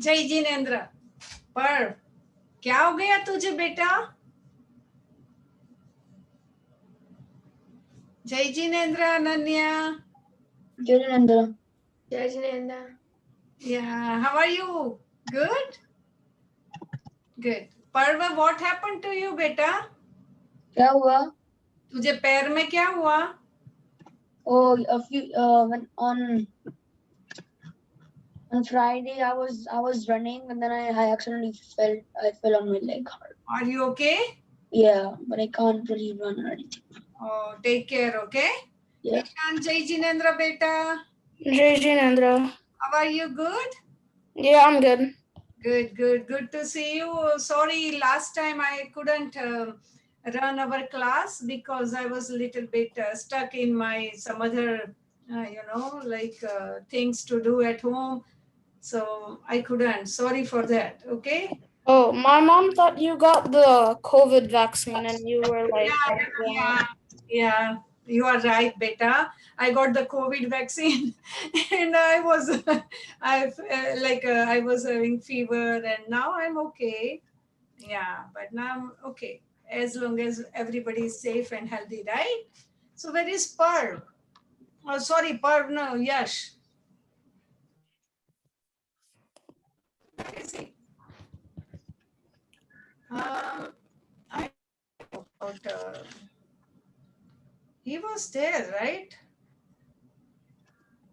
जय जिनेंद्र। पर क्या हो गया तुझे बेटा? जय Jinendra, Ananya. Jai Jinendra. Jai Jinendra. Yeah, how are you? Good? Good. Parva, what happened to you बेटा? क्या हुआ? तुझे पैर में क्या हुआ? Oh, when on Friday I was running and then I accidentally fell. I fell on my leg hard. Are you okay? Yeah, but I can't really run or anything. Oh, take care, okay? Yeah. Ishan, Jai Jinendra बेटा. Jai Jinendra. How are you? Good? Yeah, I'm good. Good to see you. Sorry, last time I couldn't run our class because I was a little bit stuck in my some other, things to do at home. So I couldn't. Sorry for that. Okay. Oh, my mom thought you got the COVID vaccine and you were like, Yeah. You are right, beta. I got the COVID vaccine, and I was, I was having fever, and now I'm okay. Yeah, but now I'm okay as long as everybody is safe and healthy, right? So where is Parv? Oh, sorry, Parv. No, Yash. Where is he? I know about. He was there, right?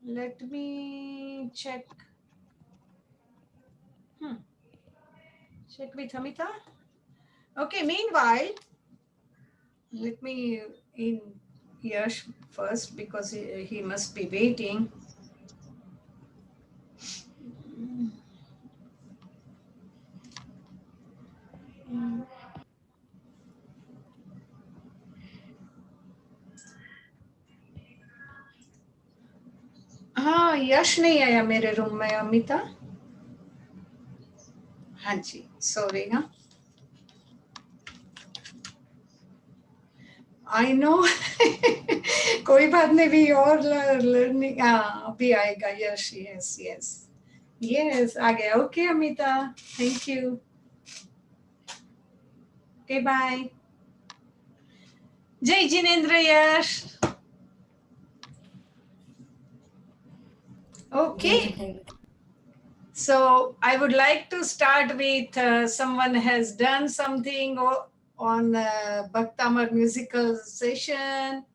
Let me check. Check with Amita. Okay, meanwhile, let me in Yash first because he must be waiting. हाँ, यश नहीं आया मेरे room में अमिता. हाँ जी, sorry. हाँ, I know. कोई बात नहीं, भी और लर्निंग. हाँ, अभी आएगा यश. यस यस यस, आ गया. Okay Amita, thank you. Okay, bye. जय जिनेंद्र. यश. Okay. So I would like to start with someone has done something on Bhaktamar musical session.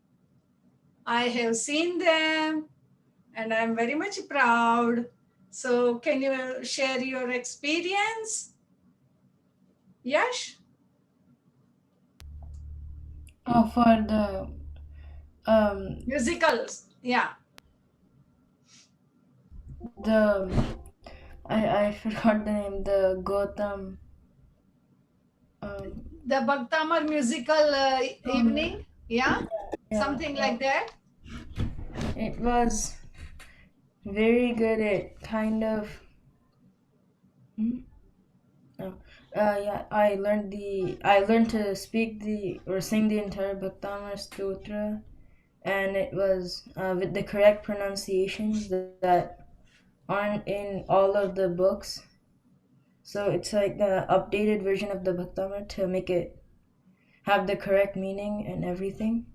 I have seen them and I'm very much proud. So can you share your experience? Yash? Oh, for the Musicals, yeah. I forgot the name. The Gotham. The Bhaktamar musical evening, yeah? Something like that. It was very good. It kind of. Yeah, I learned to speak or sing the entire Bhaktamar Stotra, and it was with the correct pronunciations that aren't in all of the books. So it's like the updated version of the Bhaktamar to make it have the correct meaning and everything.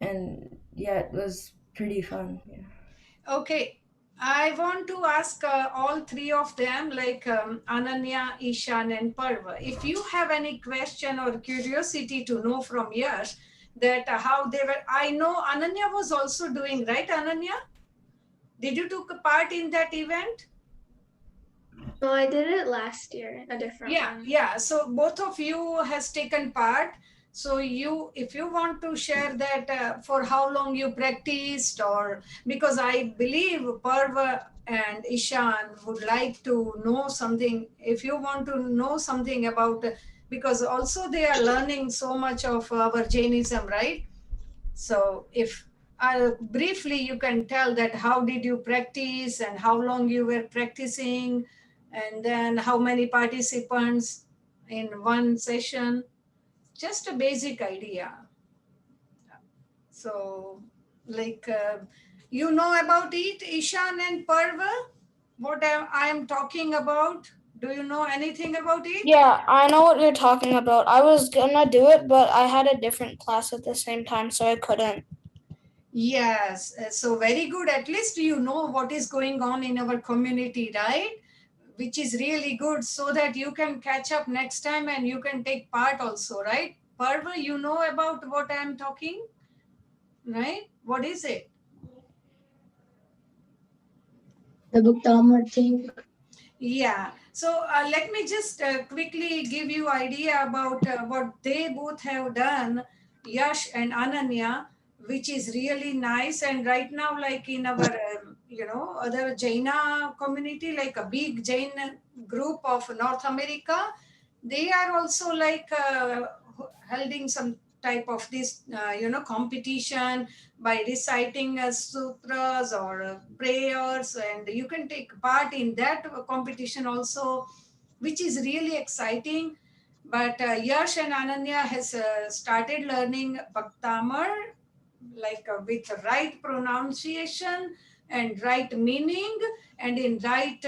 And yeah, it was pretty fun. Yeah. Okay, I want to ask all three of them, like Ananya, Ishan, and Parva, if you have any question or curiosity to know from Yash that how they were. I know Ananya was also doing, right, Ananya? Did you took a part in that event? No, I did it last year, a different one. Yeah. So both of you has taken part. So if you want to share that for how long you practiced, or because I believe Parva and Ishan would like to know something. If you want to know something about, because also they are learning so much of our Jainism, right? So if briefly you can tell that how did you practice and how long you were practicing, and then how many participants in one session, just a basic idea. So like you know about it, Ishan and Parva? what I am talking about? Do you know anything about it? Yeah, I know what you're talking about. I was gonna do it, but I had a different class at the same time, so I couldn't. Yes, so very good. At least you know what is going on in our community, right? Which is really good, so that you can catch up next time and you can take part also, right? Parva, you know about what I am talking, right? What is it? The Bhaktamar thing. Yeah. So let me just quickly give you idea about what they both have done, Yash and Ananya, which is really nice. And right now, like in our, other Jaina community, like a big Jain group of North America, they are also like holding some type of this, competition by reciting sutras or prayers, and you can take part in that competition also, which is really exciting. But Yash and Ananya has started learning Bhaktamar, like with right pronunciation and right meaning, and in right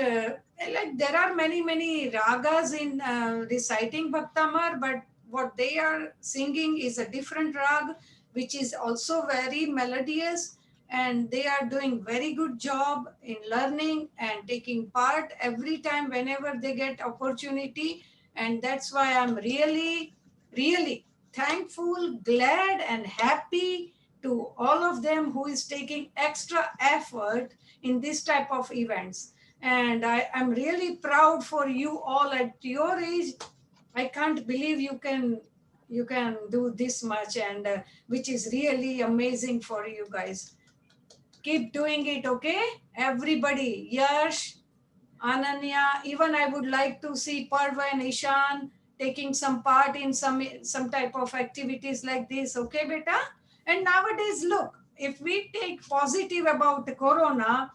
like there are many ragas in reciting Bhaktamar, but what they are singing is a different rag, which is also very melodious, and they are doing very good job in learning and taking part every time whenever they get opportunity. And that's why I'm really thankful, glad, and happy to all of them who is taking extra effort in this type of events. And I am really proud for you all at your age. I can't believe you can do this much, and which is really amazing for you guys. Keep doing it, okay? Everybody, Yash, Ananya, even I would like to see Parva and Ishan taking some part in some type of activities like this, okay, beta? And nowadays, look, if we take positive about the corona,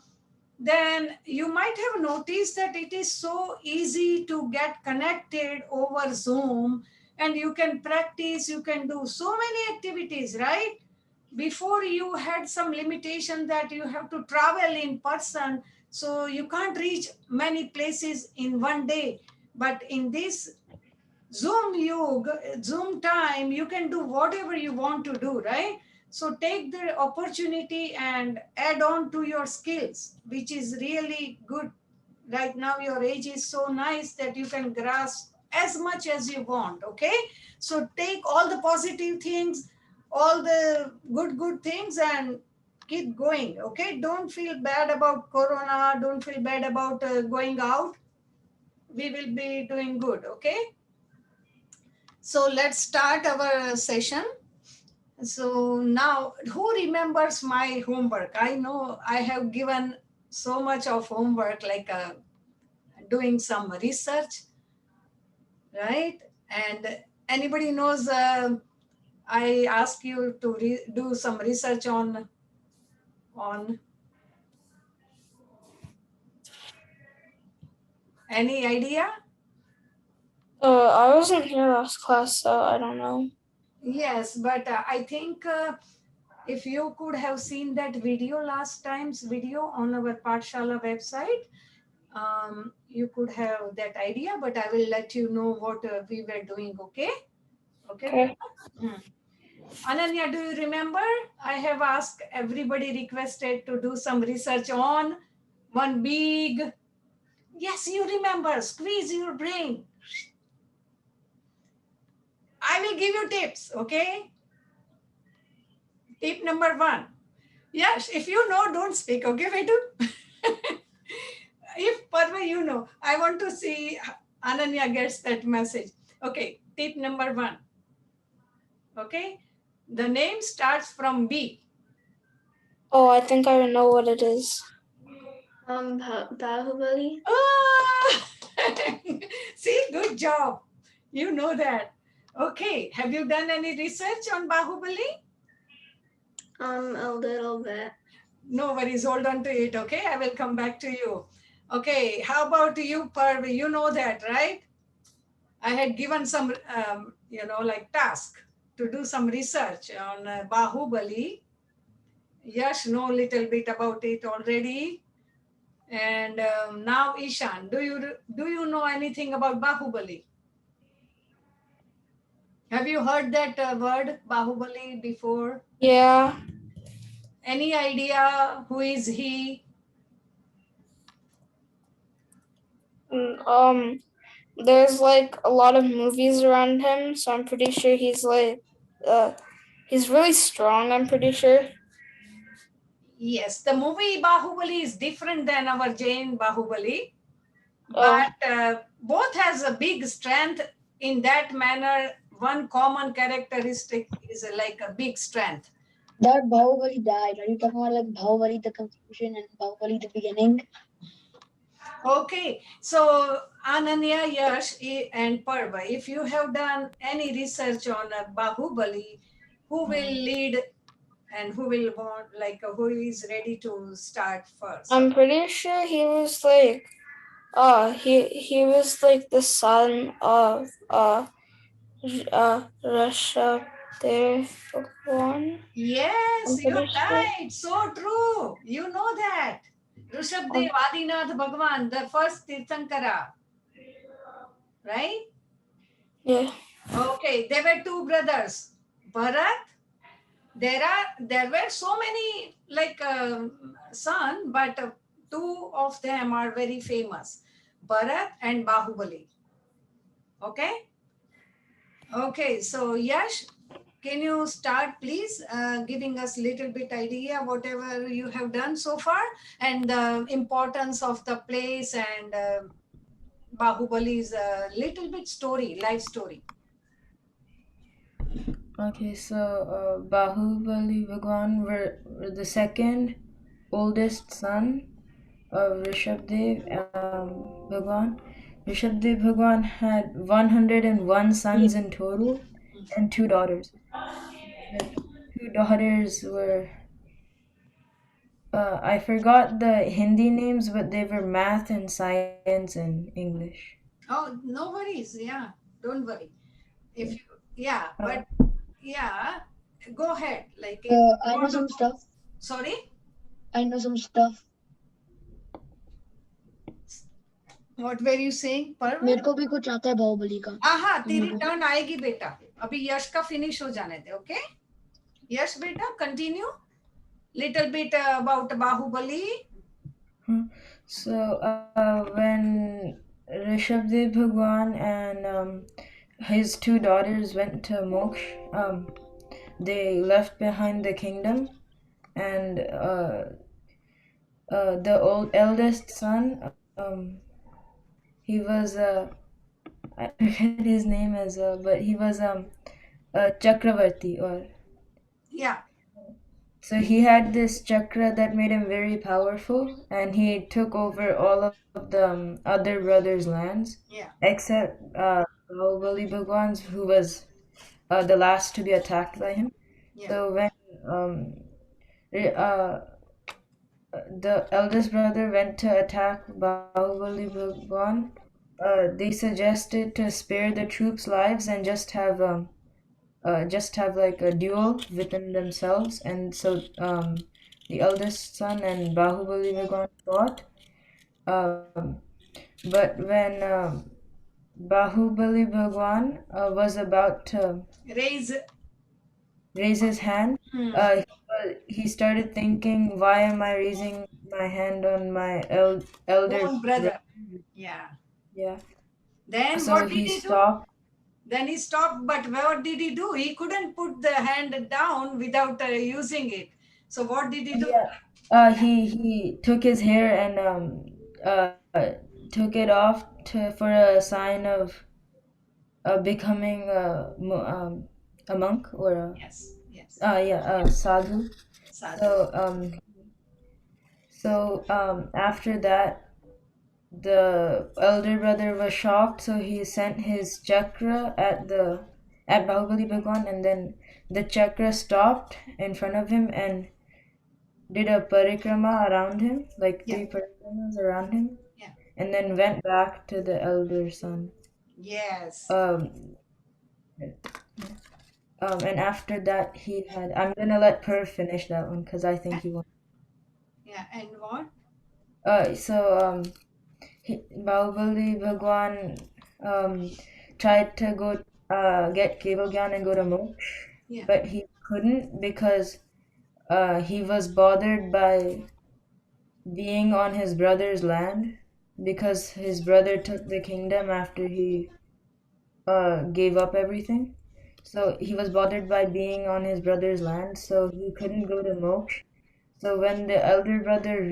then you might have noticed that it is so easy to get connected over Zoom, and you can practice, you can do so many activities, right? Before you had some limitation that you have to travel in person, so you can't reach many places in one day. But in this Zoom time, you can do whatever you want to do, right? So take the opportunity and add on to your skills, which is really good. Right now, your age is so nice that you can grasp as much as you want, okay? So take all the positive things, all the good things, and keep going, okay? Don't feel bad about corona. Don't feel bad about going out. We will be doing good, okay? So let's start our session. So now, who remembers my homework? I know I have given so much of homework, like doing some research, right? And anybody knows, I ask you to do some research on any idea? I wasn't here last class, so I don't know. Yes, but I think if you could have seen that video, last time's video on our Pathshala website, you could have that idea, but I will let you know what we were doing, okay? Okay, Okay. Beta? Ananya, do you remember? I have asked everybody, requested to do some research on one big. Yes, you remember. Squeeze your brain. I will give you tips, okay? Tip number one. Yes, if you know, don't speak, okay, Vetu? If Parva, you know, I want to see Ananya gets that message. Okay, tip number one. Okay, the name starts from B. Oh, I think I know what it is. Bahubali. Ah! See, good job. You know that. Okay, have you done any research on Bahubali? A little bit. No worries, hold on to it, okay? I will come back to you. Okay, how about you, Parvi? You know that, right? I had given some, like task to do some research on Bahubali. Yash know little bit about it already. And now Ishan, do you know anything about Bahubali? Have you heard that word Bahubali before? Yeah. Any idea who is he? Mm, there's like a lot of movies around him, so I'm pretty sure he's really strong, I'm pretty sure. Yes, the movie Bahubali is different than our Jain Bahubali, Oh, but both has a big strength in that manner. One common characteristic is like a big strength. That Bahubali died. Are you talking about like Bahubali the conclusion and Bahubali the beginning? Okay, so Ananya, Yash, and Parva, if you have done any research on Bahubali, who will lead and who will want, like, who is ready to start first? I'm pretty sure he was like the son of Rishabh one. Yes, I'm you're pretty sure. right. So true. You know that. Rishabdev, Um, Adinath Bhagwan, the first Tirthankara, right? yeah. Okay, there were two brothers. Bharat, there were so many like son, but two of them are very famous. Bharat and Bahubali. Okay? Okay, so Yash, can you start please giving us little bit idea whatever you have done so far and the importance of the place and Bahubali's little bit story, life story. Okay, so Bahubali Bhagwan were the second oldest son of Rishabdev Bhagwan. Rishabdev Bhagwan had 101 Yeah. sons in total and two daughters. The two daughters were I forgot the Hindi names, but they were math and science and English. Oh, no worries. Yeah, don't worry. If Yeah. you, yeah, Uh, but yeah, go ahead. Like if you I know want to some go, stuff. sorry, I know some stuff. what were you saying, Parv? मेरे को भी कुछ आता है बाहुबली का. हाँ तेरी तुमको. टर्न आएगी बेटा. अभी यश का फिनिश हो जाने दे. ओके यश बेटा continue little bit about Bahubali. so when Rishabdev Bhagwan and his two daughters went to Moksha, they left behind the kingdom, and the eldest son, he was I forget his name as well, but he was Chakravarti, or Yeah, so he had this chakra that made him very powerful, and he took over all of the other brothers' lands, yeah, except Bahubali Bhagwan's, who was the last to be attacked by him. yeah, So when um, uh, the eldest brother went to attack Bahubali Bhagwan, they suggested to spare the troops' lives and just have like a duel within themselves. And so the eldest son and Bahubali Bhagwan fought. Um, but when Bahubali Bhagwan was about to raise. raise his hand, Hmm. he started thinking, why am I raising my hand on my elder Own brother? brother. Yeah. Yeah. Then So what did he he do? stopped. Then he stopped, but what did he do? He couldn't put the hand down without using it. So what did he do? Yeah. He took his hair and took it off for a sign of becoming a monk or Yes, yes. a sadhu. Sadhu. So after that, the elder brother was shocked, so he sent his chakra at Bahubali Bhagwan, and then the chakra stopped in front of him and did a parikrama around him, like Yeah, three parikramas around him, yeah. and then went back to the elder son. Yes. Um, and after that, he had. I'm gonna let Per finish that one because I think he won. Yeah. And what? Bahubali Bhagwan tried to go get Keval Gyan and go to Moksha, Yeah. but he couldn't because he was bothered by being on his brother's land because his brother took the kingdom after he gave up everything. So he was bothered by being on his brother's land, so he couldn't go to Moksha. So when the elder brother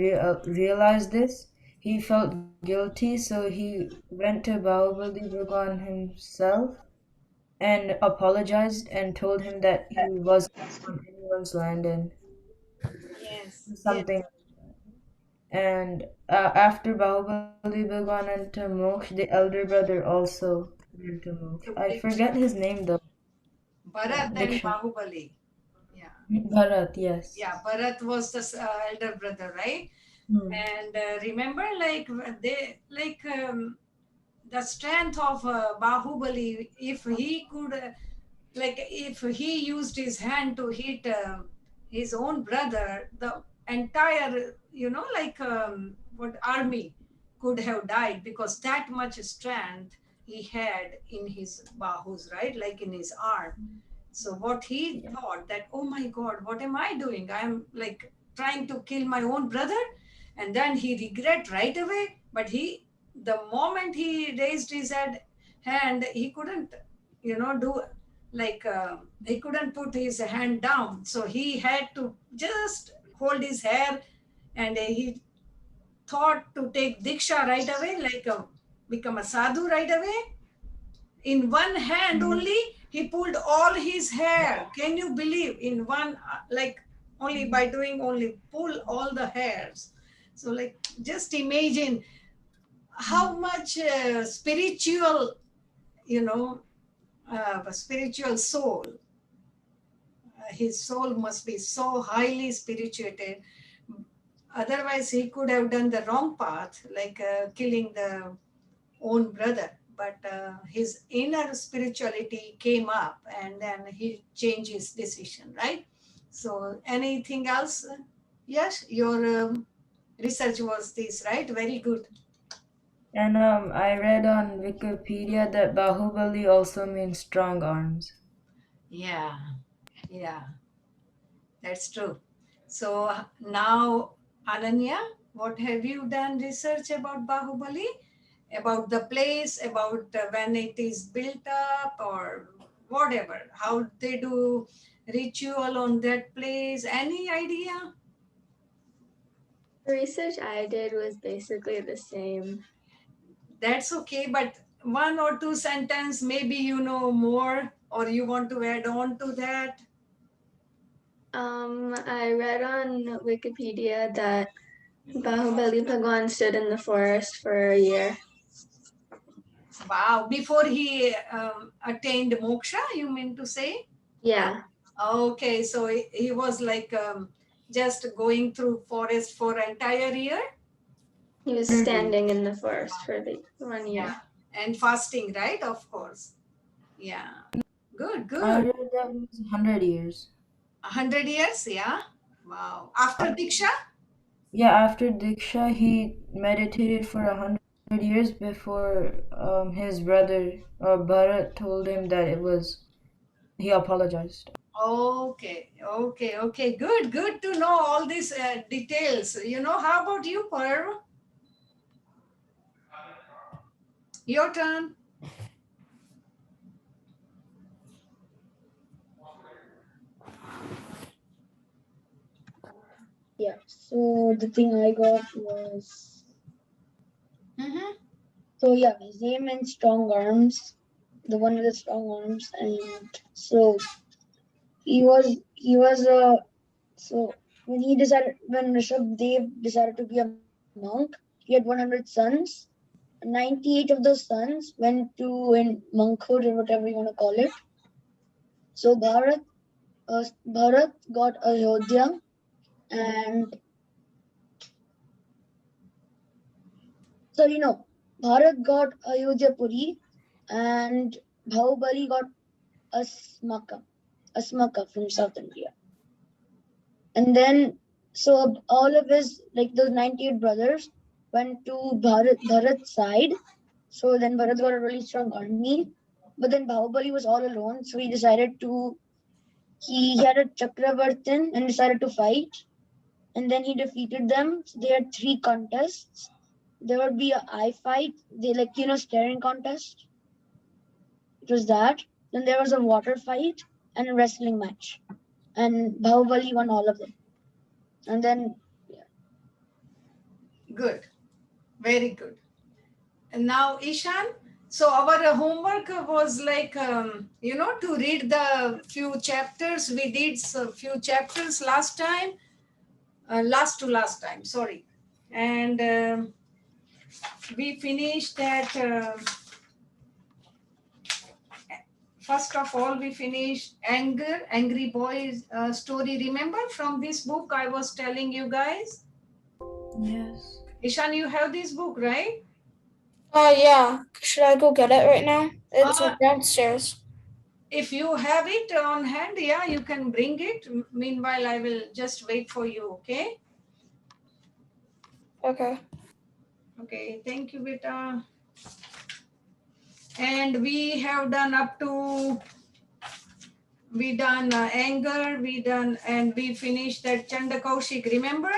realized this, he felt guilty, so he went to Bahubali Bhagwan himself and apologized and told him that he wasn't on anyone's land and Yes. Yes. something. And after Bahubali Bhagwan went to Moksha, the elder brother also went to Moksha. To I forget Diksha. his name though. Yeah, Bharat and Diksha. Bahubali. Yeah. Bharat, yes. Yeah. Bharat was the elder brother, right? Hmm. And remember, like they like the strength of Bahubali. If he could, like, if he used his hand to hit his own brother, the entire, like what army could have died because that much strength he had in his bahus, right? Like in his arm. So what he Yeah. thought that, oh my God, what am I doing? I'm like trying to kill my own brother. And then he regret right away. But the moment he raised his hand, he couldn't, do like he couldn't put his hand down. So he had to just hold his hair, and he thought to take diksha right away, like become a sadhu right away. In one hand Mhm. only, he pulled all his hair. Can you believe? In one, like only by doing only pull all the hairs. So like just imagine how much spiritual, you know, spiritual soul. His soul must be so highly spirituated. Otherwise, he could have done the wrong path, like killing the own brother. But his inner spirituality came up, and then he changed his decision, right? So, anything else? Yes, your research was this, right? Very good. And I read on Wikipedia that Bahubali also means strong arms. Yeah, yeah, that's true. So now, Ananya, what have you done research about Bahubali? About the place, about when it is built up, or whatever, how they do ritual on that place? Any idea? The research I did was basically the same. That's okay, but one or two sentence, maybe you know more, or you want to add on to that. I read on Wikipedia that Bahubali Bhagwan stood in the forest for a year. Wow, before he attained moksha, you mean to say? Yeah, Okay, so he was like just going through forest for entire year. he was Mhm. standing in the forest for the 1 year. Yeah, and fasting, right? Of course. Yeah, good, I good. read that was 100 years. 100 years, yeah. Wow. After diksha. Yeah, after Diksha, he meditated for 100 years before his brother Bharat told him that he apologized. Okay, okay, okay. Good, good to know all these details. How about you, Parv? Your turn. Yeah. So the thing I got was, Mm-hmm. so yeah, his name means strong arms, the one with the strong arms, and so he was a so when Rishabh Dev decided to be a monk, he had 100 sons. 98 of those sons went to in monkhood or whatever you want to call it. So Bharat got Ayodhya, and Bharat got Ayodhya Puri, and Bahubali got Asmaka, Asmaka from South India. And then, so all of his, like those 98 brothers, went to Bharat's side. So then Bharat got a really strong army. But then Bahubali was all alone, so he decided to he had a Chakravartin and decided to fight. And then he defeated them. So they had three contests. There would be a eye fight, they like staring contest. It was that. Then there was a water fight and a wrestling match. And Bahubali won all of them. And then Good. Very good. And now, Ishan, so our homework was like, to read the few chapters. We did a few chapters last time, last time, sorry. And we finished that, first of all, we finished Angry Boy's story. Remember from this book I was telling you guys? Yes. Ishan, you have this book, right? Yeah. Should I go get it right now? It's Uh, downstairs. If you have it on hand, yeah, you can bring it. Meanwhile, I will just wait for you, okay? Okay. Okay, thank you, beta. And we have done up to, we done anger, we done, and we finished that Chanda Kaushik, remember?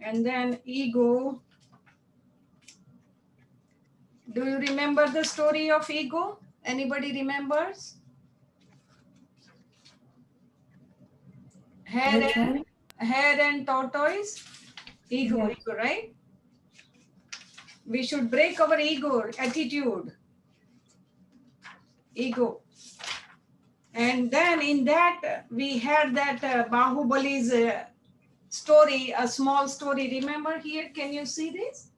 And then ego. Do you remember the story of ego? Anybody remembers? Which one? Hare and tortoise? Ego, Yes. ego, right? We should break our ego, attitude, ego. And then in that, we had that Bahubali's story, a small story. Remember here, can you see this?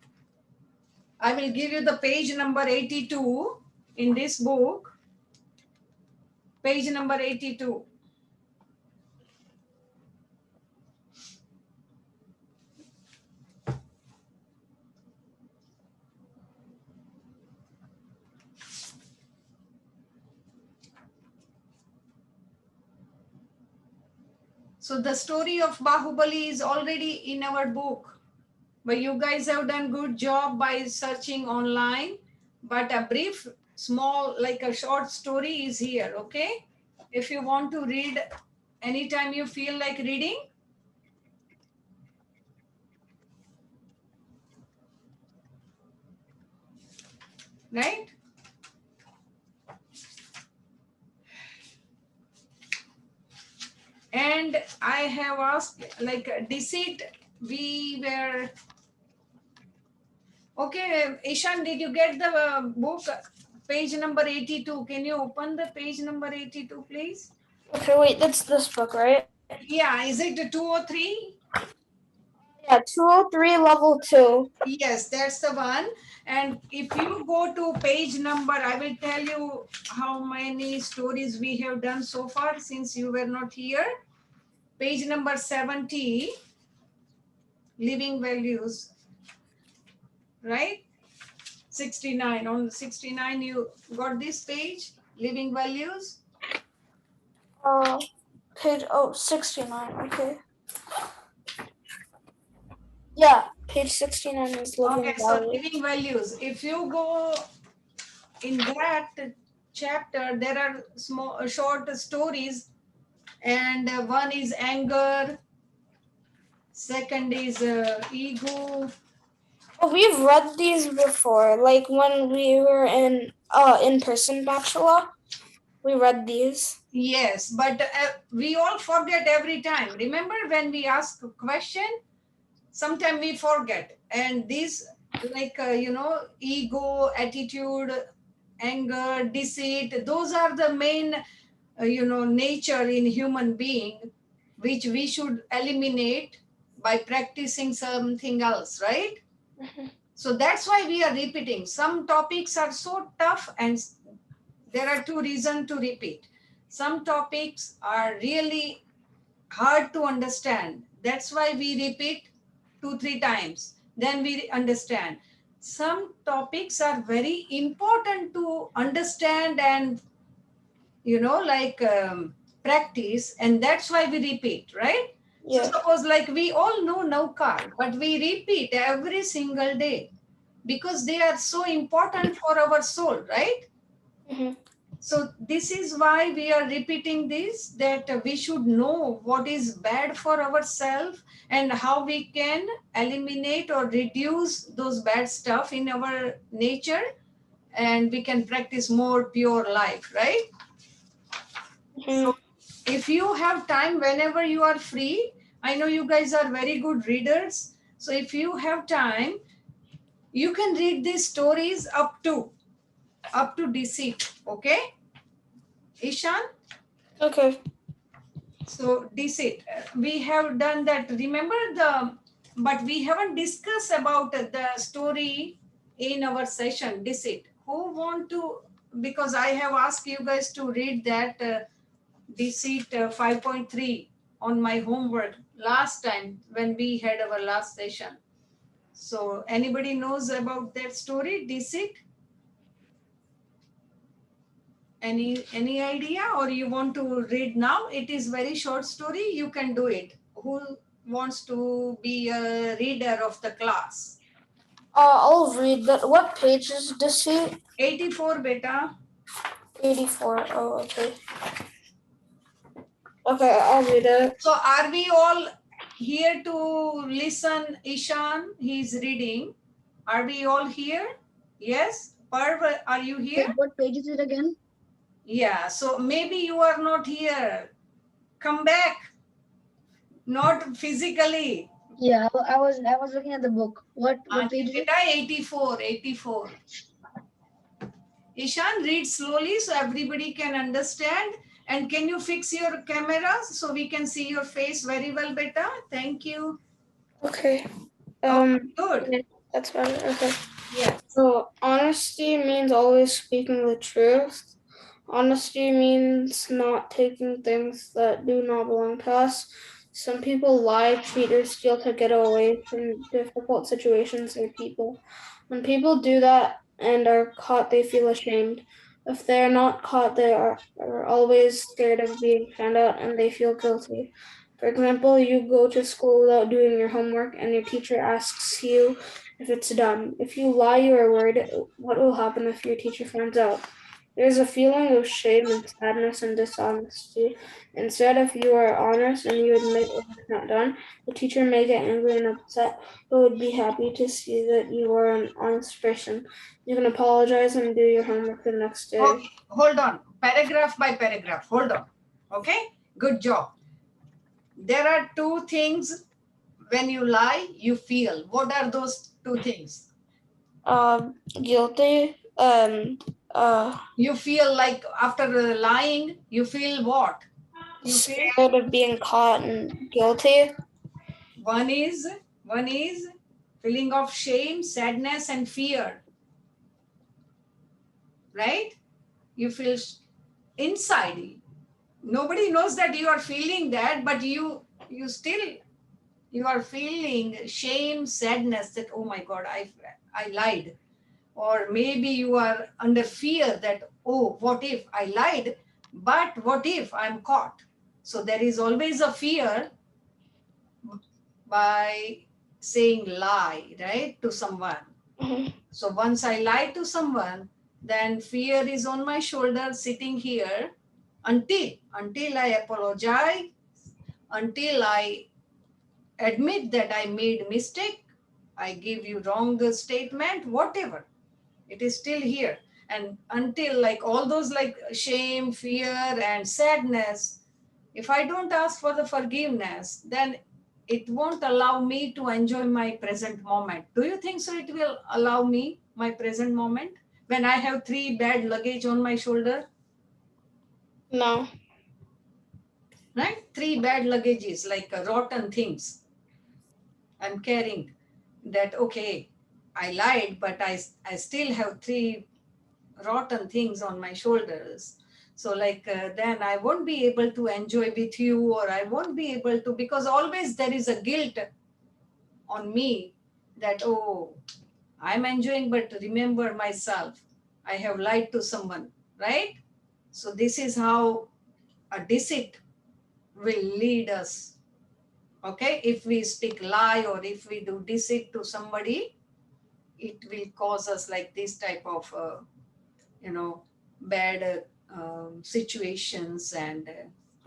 I will give you the page number 82 in this book. Page number 82. So the story of Bahubali is already in our book, but you guys have done good job by searching online. But a brief, small, like a short story is here, okay? If you want to read anytime you feel like reading, right? And I have asked, like deceit, we were, okay, Ishan, did you get the book, page number 82? Can you open the page number 82, please? Okay, wait, that's this book, right? Yeah, is it 203? Yeah, 203 level 2. Yes, that's the one. And if you go to page number, I will tell you how many stories we have done so far since you were not here. Page number 70, living values, right? 69. On 69, you got this page, living values. Page 69, okay. Yeah, page 69 is living Okay, so values. living values. If you go in that chapter, there are small, short stories, and one is anger, second is ego. Oh, we've read these before, like when we were in-person bachelor. We read these. Yes, but we all forget every time. Remember when we ask a question, sometimes we forget. And these, like, ego, attitude, anger, deceit, those are the main, nature in human being, which we should eliminate by practicing something else, right? Mhm. So that's why we are repeating. Some topics are so tough, and there are two reasons to repeat. Some topics are really hard to understand. That's why we repeat 2, 3 times. Then we understand. Some topics are very important to understand and, practice. And that's why we repeat, right? So Yeah. suppose like we all know Naukal, but we repeat every single day because they are so important for our soul, right? Mm-hmm. So this is why we are repeating this, that we should know what is bad for ourselves and how we can eliminate or reduce those bad stuff in our nature, and we can practice more pure life, right? So Mm-hmm. if you have time whenever you are free, I know you guys are very good readers. So if you have time, you can read these stories up to deceit. Okay, Ishan? Okay. So deceit. We have done that. Remember but we haven't discussed about the story in our session, deceit. Who want to, because I have asked you guys to read that deceit 5.3 on my homework last time when we had our last session. So anybody knows about that story, deceit? Any idea, or you want to read now? It is very short story, you can do it. Who wants to be a reader of the class? I'll read that. What page is deceit? 84 beta. 84. Oh, okay. Okay, I'll read it. So are we all here to listen? Ishan, he's reading. Are we all here? Yes. Parv, are you here? Wait, what page is it again? Yeah, so maybe you are not here. Come back, not physically. Yeah, I was looking at the book. What page is it? Beta 84, 84. Ishan, read slowly so everybody can understand. And can you fix your camera so we can see your face very well, beta? Thank you. Okay. Oh, good. Yeah, that's better. Okay. Yeah. So honesty means always speaking the truth. Honesty means not taking things that do not belong to us. Some people lie, cheat, or steal to get away from difficult situations or people. When people do that and are caught, they feel ashamed. If they are not caught, are always scared of being found out and they feel guilty. For example, you go to school without doing your homework and your teacher asks you if it's done. If you lie, you are worried what will happen if your teacher finds out. There is a feeling of shame and sadness and dishonesty. Instead, if you are honest and you admit what is not done, the teacher may get angry and upset, but would be happy to see that you are an honest person. You can apologize and do your homework the next day. Okay, hold on. Paragraph by paragraph. Hold on. Okay, good job. There are two things when you lie, you feel. What are those two things? Guilty and You feel like after lying, you feel what? You feel scared of being caught and guilty. one is one is feeling of shame, sadness, and fear, right? You feel inside. Nobody knows that you are feeling that, but you still you are feeling shame, sadness that oh my God, I lied. Or maybe you are under fear that oh, what if I lied, but what if I'm caught? So there is always a fear by saying lie, right, to someone. Mhm. So once I lie to someone, then fear is on my shoulder sitting here until I apologize, until I admit that I made mistake, I give you wrong statement, whatever. It is still here. And until like all those like shame, fear, and sadness, if I don't ask for the forgiveness, then it won't allow me to enjoy my present moment. Do you think so? It will allow me my present moment when I have three bad luggage on my shoulder, No. right? Three bad luggages, like rotten things I'm carrying. That okay, I lied, but I still have three rotten things on my shoulders. So like then I won't be able to enjoy with you, or I won't be able to, because always there is a guilt on me that oh, I'm enjoying, but remember myself, I have lied to someone, right? So this is how a deceit will lead us Okay, if we speak lie or if we do deceit to somebody, it will cause us like this type of bad situations and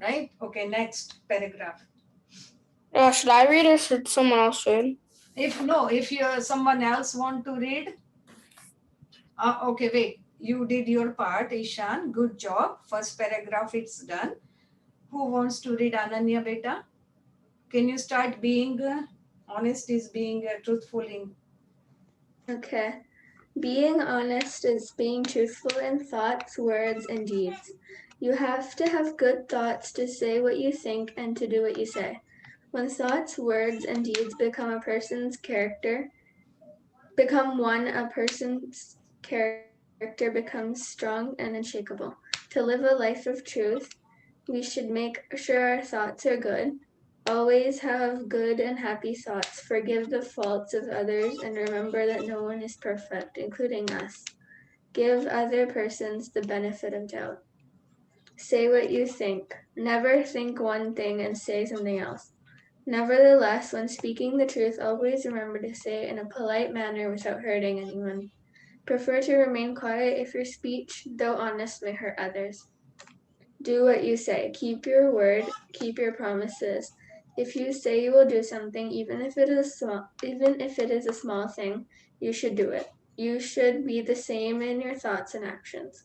right. Okay, next paragraph. Should I read or should someone else read? If you someone else want to read, okay, wait, you did your part, Ishan, good job, first paragraph it's done. Who wants to read, Ananya beta? Can you start being honest is being truthful in. Okay. Being honest is being truthful in thoughts, words, and deeds. You have to have good thoughts to say what you think and to do what you say. When thoughts, words, and deeds become one, a person's character becomes strong and unshakable. To live a life of truth, we should make sure our thoughts are good. Always have good and happy thoughts. Forgive the faults of others and remember that no one is perfect, including us. Give other persons the benefit of doubt. Say what you think. Never think one thing and say something else. Nevertheless, when speaking the truth, always remember to say it in a polite manner without hurting anyone. Prefer to remain quiet if your speech, though honest, may hurt others. Do what you say. Keep your word. Keep your promises. If you say you will do something, even if it is a small thing, you should do it. You should be the same in your thoughts and actions.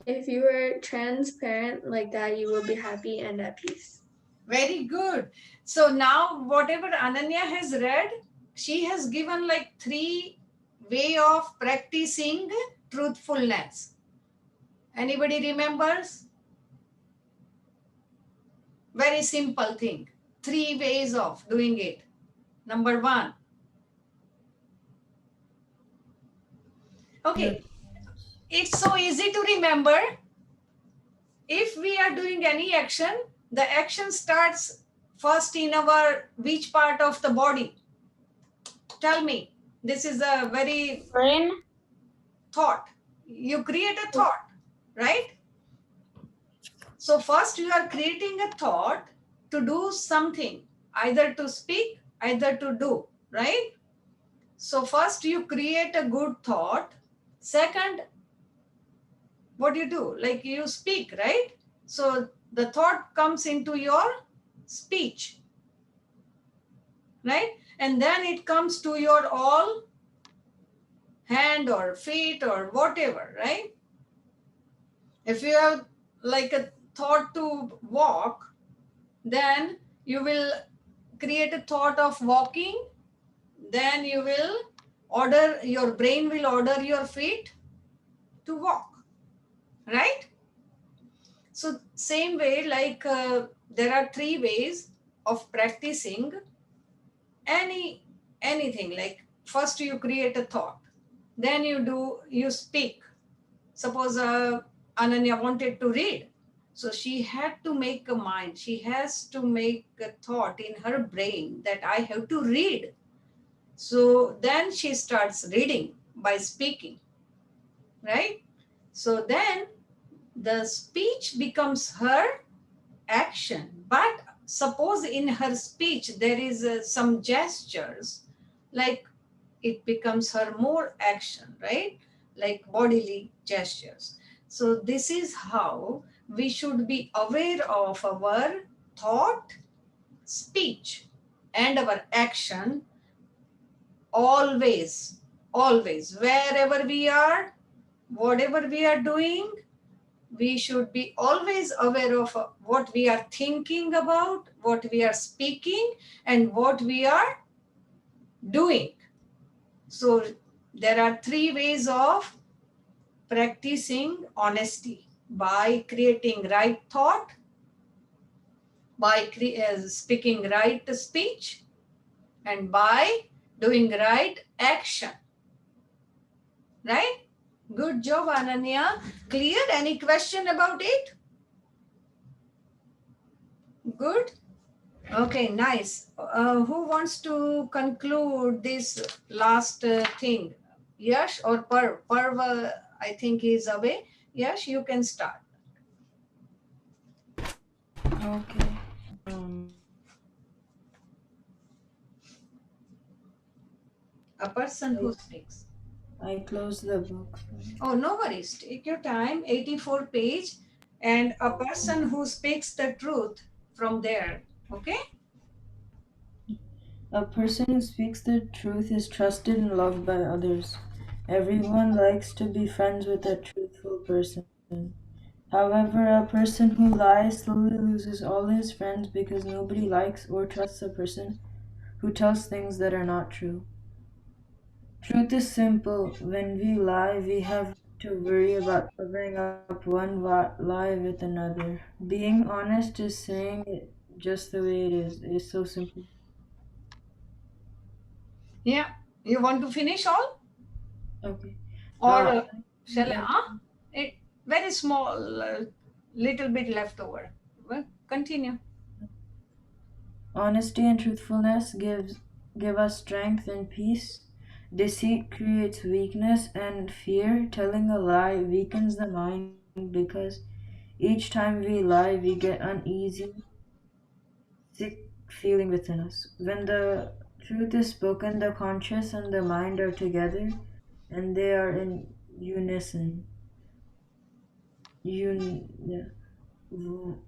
If you are transparent like that, you will be happy and at peace. Very good. So now whatever Ananya has read, she has given like 3 way of practicing truthfulness. Anybody remembers? Very simple thing. 3 ways of doing it. Number 1. Okay, it's so easy to remember. If we are doing any action, the action starts first in our which part of the body? Tell me. This is a very Brain? thought. You create a thought, right? So first you are creating a thought to do something, either to speak, either to do, right? So first you create a good thought. Second, what do you do? Like you speak, right? So the thought comes into your speech, right? And then it comes to your all hand or feet or whatever, right? If you have like a thought to walk, then you will create a thought of walking, then you will your brain will order your feet to walk, right? So same way, like there are 3 ways of practicing anything. Like first you create a thought, then you speak. Suppose Ananya wanted to read, so she had to make a mind, she has to make a thought in her brain that I have to read. So then she starts reading by speaking, right? So then the speech becomes her action. But suppose in her speech there is some gestures, like it becomes her more action, right? Like bodily gestures. So this is how we should be aware of our thought, speech, and our action always, always, wherever we are, whatever we are doing, we should be always aware of what we are thinking about, what we are speaking, and what we are doing. So there are 3 ways of practicing honesty: by creating right thought, by speaking right speech, and by doing right action. Right? Good job, Ananya. Clear? Any question about it? Good? Okay, nice. Who wants to conclude this last thing? Yash or Parv? Parv, I think is away. Yash, you can start. Okay. A person I, who speaks. I closed the book. Oh, no worries. Take your time. 84 page, and a person who speaks the truth from there. Okay. A person who speaks the truth is trusted and loved by others. Everyone likes to be friends with a truthful person. However, a person who lies slowly loses all his friends because nobody likes or trusts a person who tells things that are not true. Truth is simple. When we lie, we have to worry about covering up one lie with another. Being honest is saying it just the way it is. It is so simple. Yeah. You want to finish all, Okay. or Uh, shall I? uh, It very small, little bit left over. Well, continue. Honesty and truthfulness give us strength and peace. Deceit creates weakness and fear. Telling a lie weakens the mind because each time we lie, we get uneasy, sick feeling within us. When the truth is spoken, the conscious and the mind are together and they are in unison. Yeah.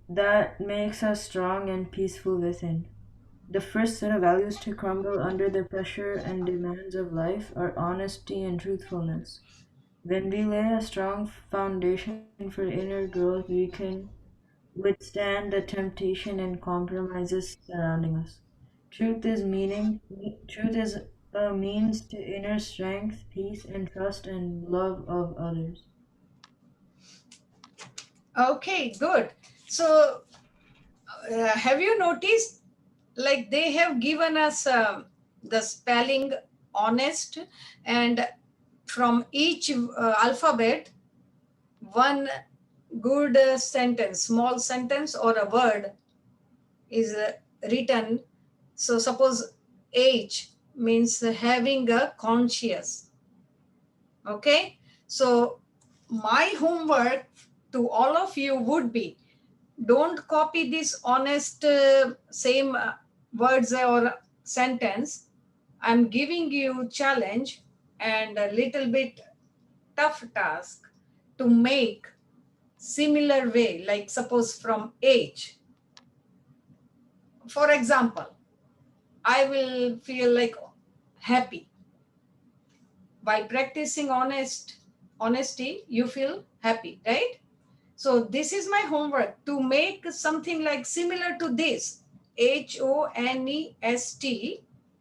That makes us strong and peaceful within. The first set of values to crumble under the pressure and demands of life are honesty and truthfulness. When we lay a strong foundation for inner growth, we can withstand the temptation and compromises surrounding us. Truth is a means to inner strength, peace, and trust and love of others. Okay, good. So, have you noticed, like they have given us the spelling honest, and from each alphabet, one good sentence, small sentence or a word is written. So, suppose H means having a conscious. Okay, so my homework to all of you would be, don't copy this honest same words or sentence. I'm giving you challenge and a little bit tough task to make similar way, like suppose from age. For example, I will feel like happy by practicing honesty. You feel happy, right? So this is my homework to make something like similar to this, HONEST,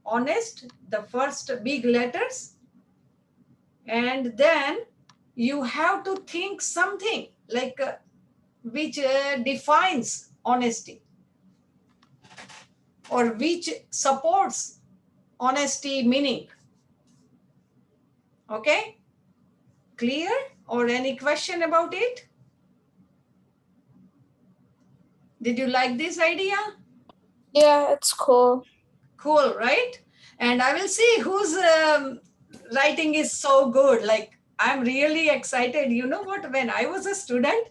honest, the first big letters, and then you have to think something like which defines honesty or which supports honesty meaning. Okay, clear? Or any question about it? Did you like this idea? Yeah, it's cool. Cool, right? And I will see whose writing is so good. Like, I'm really excited. You know what? When I was a student,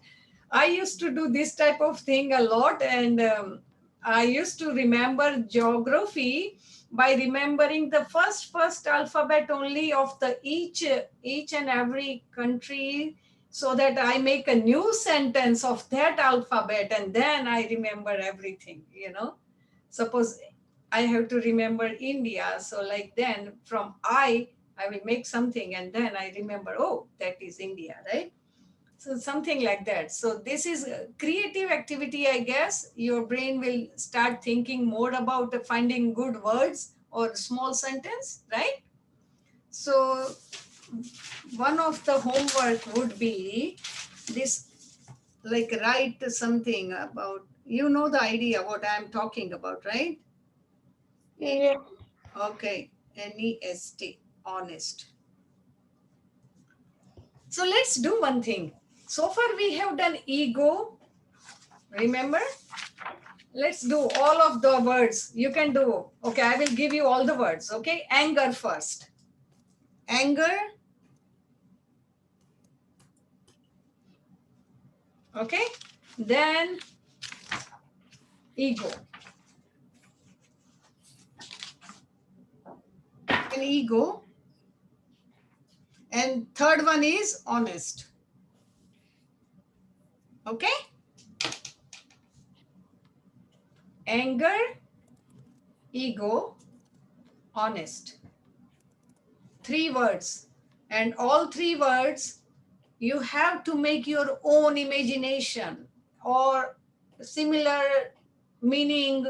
I used to do this type of thing a lot. And I used to remember geography by remembering the first alphabet only of the each and every country, so that I make a new sentence of that alphabet, and then I remember everything, suppose I have to remember India. So like then from I will make something and then I remember, oh, that is India, right? So something like that. So this is a creative activity, I guess. Your brain will start thinking more about finding good words or small sentence, right? So one of the homework would be this, like write something about, the idea what I'm talking about, right? Yeah. Okay, NEST, honest. So let's do one thing. So far we have done ego, remember? Let's do all of the words. You can do, okay, I will give you all the words, okay? Anger first. Anger, okay? Then ego. Then ego. And third one is honest. Okay? Anger, ego, honest. 3 words. And all 3 words, you have to make your own imagination or similar meaning,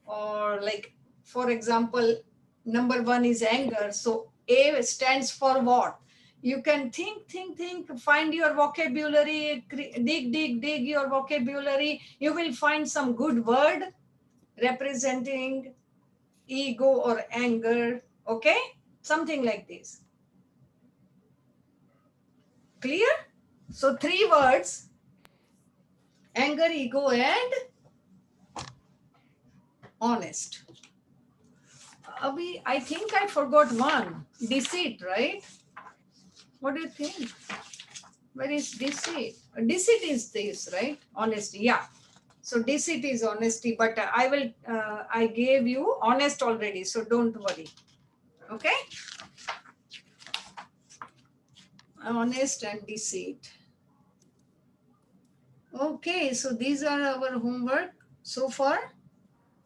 or like, for example, number 1 is anger. So A stands for what? You can think, find your vocabulary, dig your vocabulary. You will find some good word representing ego or anger. Okay? Something like this. Clear? So 3 words: anger, ego, and honest. I think I forgot one. Deceit, right? What do you think? Where is deceit? Deceit is this, right? Honesty, yeah. So deceit is honesty, but I gave you honest already, so don't worry. Okay? Honest and deceit. Okay, so these are our homework so far.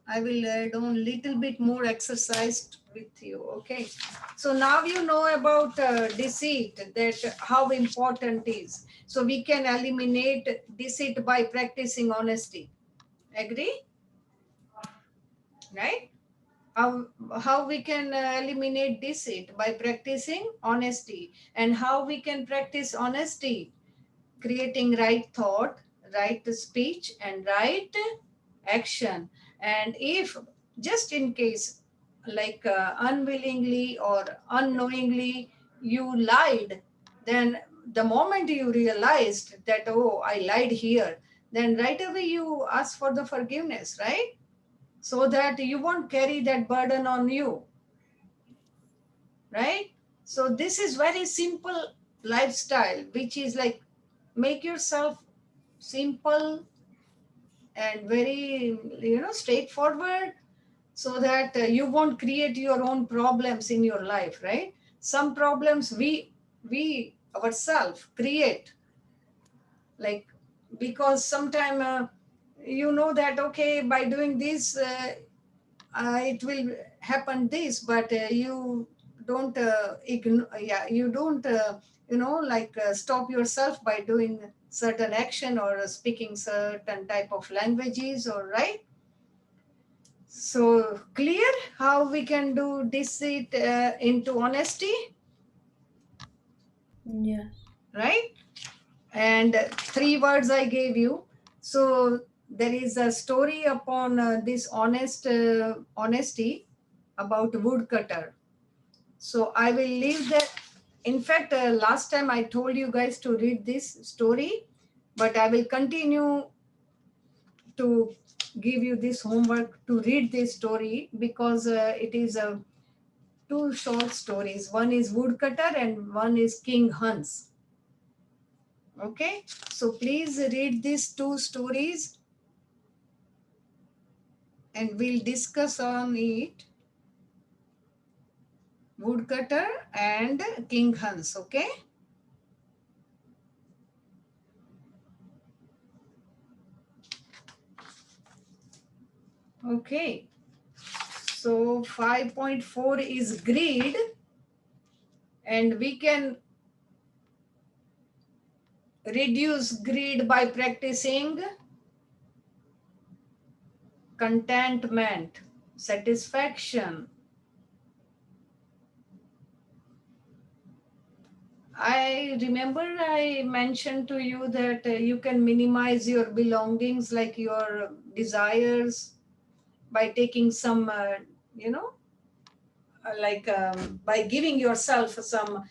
I will add on little bit more exercise with you. Okay. So now you know about deceit, that how important is. So we can eliminate deceit by practicing honesty. Agree? Right? How we can eliminate deceit by practicing honesty. And how we can practice honesty? Creating right thought, right speech, and right action. And if just in case, like unwillingly or unknowingly you lied, then the moment you realized that, oh, I lied here, then right away you ask for the forgiveness, right? So that you won't carry that burden on you, right? So this is very simple lifestyle, which is like, make yourself simple and very, straightforward, so that you won't create your own problems in your life, right? Some problems we ourselves create, like, because sometime you know that, okay, by doing this it will happen this, but you don't ignore, yeah, you don't like stop yourself by doing certain action or speaking certain type of languages, or right? So clear how we can do deceit into honesty, Yes. right? And 3 words I gave you. So there is a story upon this honesty about woodcutter. So I will leave that. In fact, last time I told you guys to read this story, but I will continue to give you this homework to read this story, because it is a 2 short stories. One is woodcutter and one is King Hans. Okay, so please read these 2 stories and we'll discuss on it. Woodcutter and King Hans. Okay. Okay. So 5.4 is greed, and we can reduce greed by practicing contentment, satisfaction. I remember I mentioned to you that you can minimize your belongings, like your desires, by taking some, you know, by giving yourself some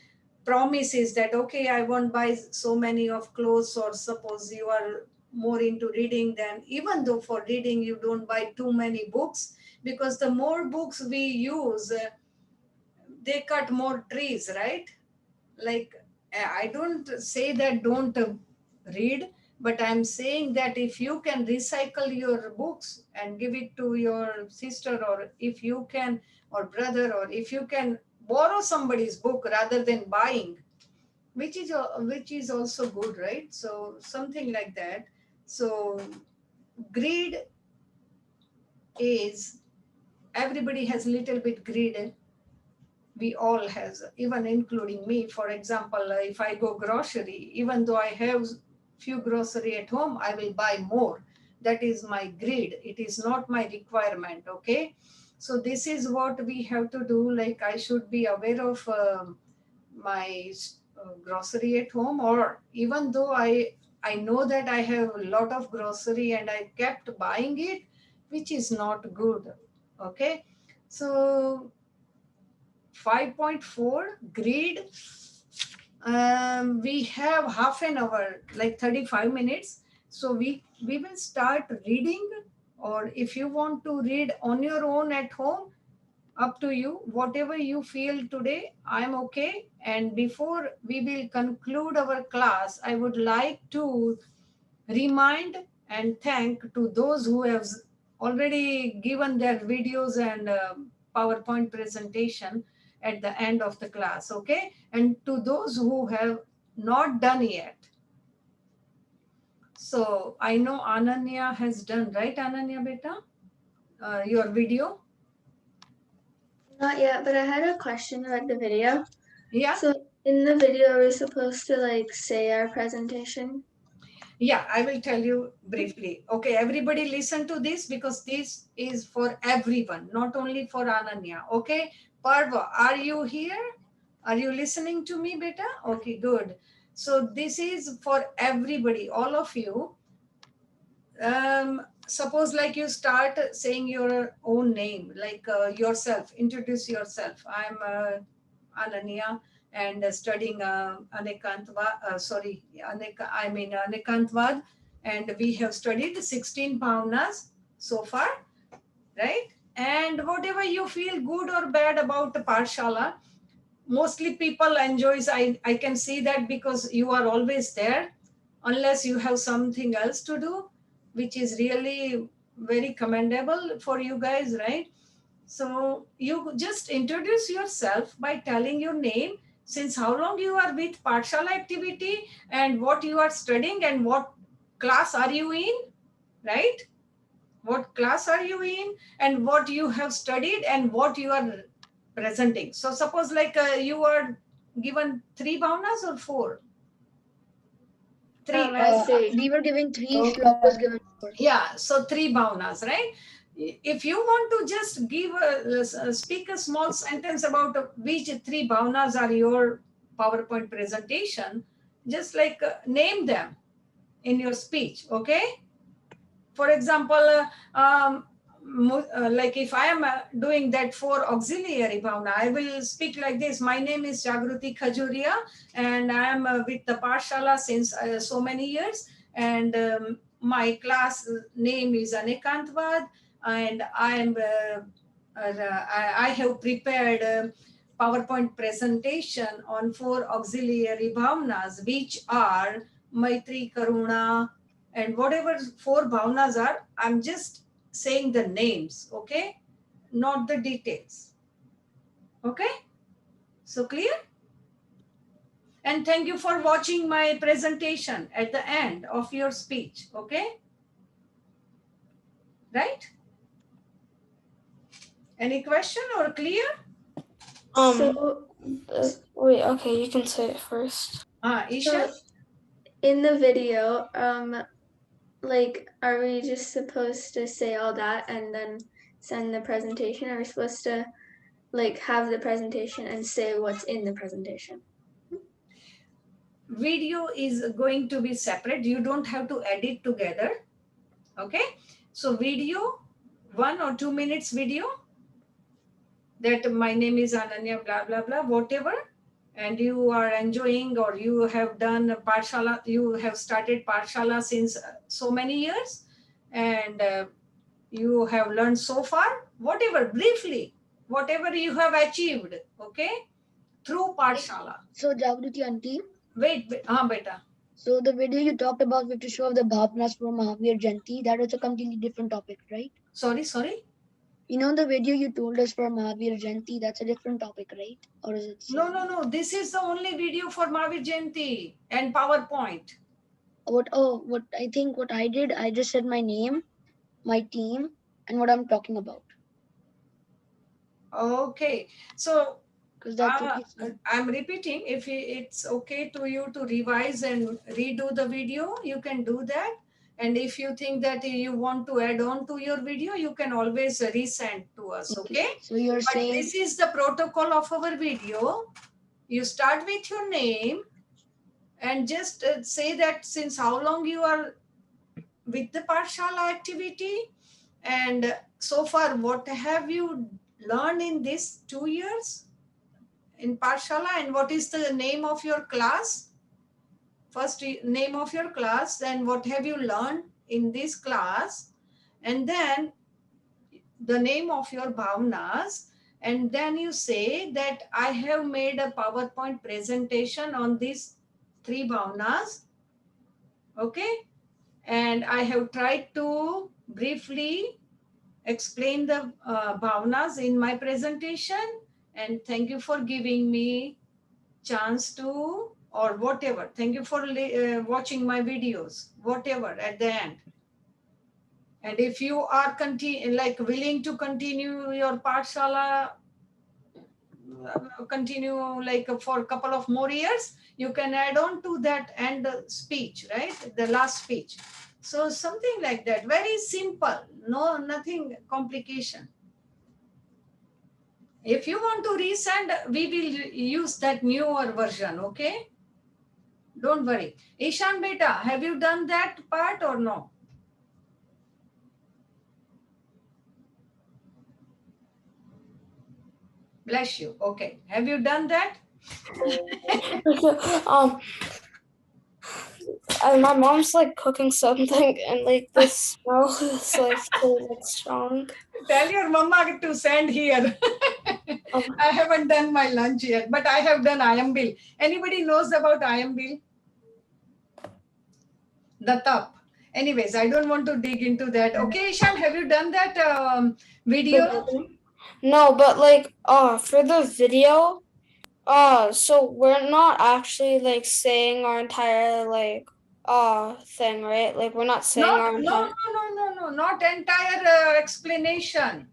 promises that, okay, I won't buy so many of clothes, or suppose you are more into reading, then even though for reading you don't buy too many books, because the more books we use, they cut more trees, right? Like, I don't say that don't read, but I'm saying that if you can recycle your books and give it to your sister, or if you can, or brother, or if you can borrow somebody's book rather than buying, which is also good, right? So something like that. So greed is, everybody has little bit greed. We all has, even including me. For example, if I go grocery, even though I have few grocery at home, I will buy more. That is my greed, it is not my requirement. Okay, so this is what we have to do. Like I should be aware of my grocery at home, or even though I know that I have a lot of grocery and I kept buying it, which is not good. Okay, so 5.4 greed. We have half an hour, like 35 minutes. So we will start reading, or if you want to read on your own at home, up to you. Whatever you feel today, I'm okay. And before we will conclude our class, I would like to remind and thank to those who have already given their videos and PowerPoint presentation at the end of the class. Okay, and to those who have not done yet. So I know Ananya has done, right, Ananya beta, your video. Not yet, but I had a question about the video. Yeah. So in the video, are we supposed to like say our presentation? Yeah, I will tell you briefly. Okay, everybody listen to this, because this is for everyone, not only for Ananya. Okay, Parva, are you here? Are you listening to me, beta? Okay, good. So this is for everybody, all of you. Suppose like you start saying your own name, like yourself, introduce yourself. I'm Ananya, and studying Anekantvad, and we have studied 16 bhavnas so far, right? And whatever you feel good or bad about the Parshala, mostly people enjoys. I can see that because you are always there, unless you have something else to do, which is really very commendable for you guys, right? So you just introduce yourself by telling your name, since how long you are with Pathshala activity, and what you are studying, and what class are you in, right? What class are you in, and what you have studied, and what you are presenting. So suppose like you are given 3 bhavnas or 4? 3. I We were given three, Okay. Shlok was given four. Yeah, so 3 bhavnas, right? If you want to just speak a small sentence about which 3 bhavnas are your PowerPoint presentation, just like name them in your speech. Okay, for example, like if I am doing that for auxiliary bhavna, I will speak like this. My name is Jagruti Khajuria, and I am with the Pathshala since so many years, and my class name is Anekantvad, and I am I have prepared a PowerPoint presentation on 4 auxiliary bhavnas, which are Maitri, Karuna, and whatever 4 bhavnas are. I'm just saying the names, okay, not the details. Okay, so clear? And thank you for watching my presentation at the end of your speech. Okay, right? Any question or clear? So, Wait, okay, you can say it first. Isha? so in the video, like, are we just supposed to say all that and then send the presentation? Are we supposed to like have the presentation and say what's in the presentation? Video is going to be separate. You don't have to edit together. Okay, so video, 1 or 2 minutes video, that my name is Ananya, blah, blah, blah, whatever, and you are enjoying, or you have done Pathshala, you have started Pathshala since so many years, and you have learned so far, whatever, briefly, whatever you have achieved, okay, through Pathshala. So Jagruti auntie, Wait, beta. so the video you talked about with the show of the bhavnas from Mahavir Jayanti, that was a completely different topic, right? Sorry. You know the video you told us for Mahavir Jayanti, that's a different topic, right? Or is it No, same? no, no. This is the only video for Mahavir Jayanti and PowerPoint. What I think what I did, I just said my name, my team, and what I'm talking about. Okay. So Because that's what you said. I'm repeating. If it's okay to you to revise and redo the video, you can do that. And if you think that you want to add on to your video, you can always resend to us. Okay. So you're But saying this is the protocol of our video. You start with your name and just say that since how long you are with the Pathshala activity, and so far what have you learned in this 2 years in Pathshala, and what is the name of your class? First name of your class, then what have you learned in this class, and then the name of your bhavnas, and then you say that I have made a PowerPoint presentation on these 3 bhavnas, okay, and I have tried to briefly explain the bhavnas in my presentation, and thank you for giving me chance to, or whatever, thank you for watching my videos, whatever at the end. And if you are willing to continue your Pathshala, continue for a couple of more years, you can add on to that and speech, right, the last speech. So something like that, very simple, no, nothing complication. If you want to resend, we will use that newer version, okay? Don't worry. Ishan beta, have you done that part or no? Bless you. Okay. Have you done that? And my mom's like cooking something, and like this smell is like so strong. Tell your mama to send here. I haven't done my lunch yet, but I have done Ayambil. Anybody knows about Ayambil? The tap. Anyways, I don't want to dig into that. Okay, Ishan, have you done that video? No, but like for the video, so we're not actually like saying our entire like thing, right? Like we're not saying our entire. No, not entire explanation.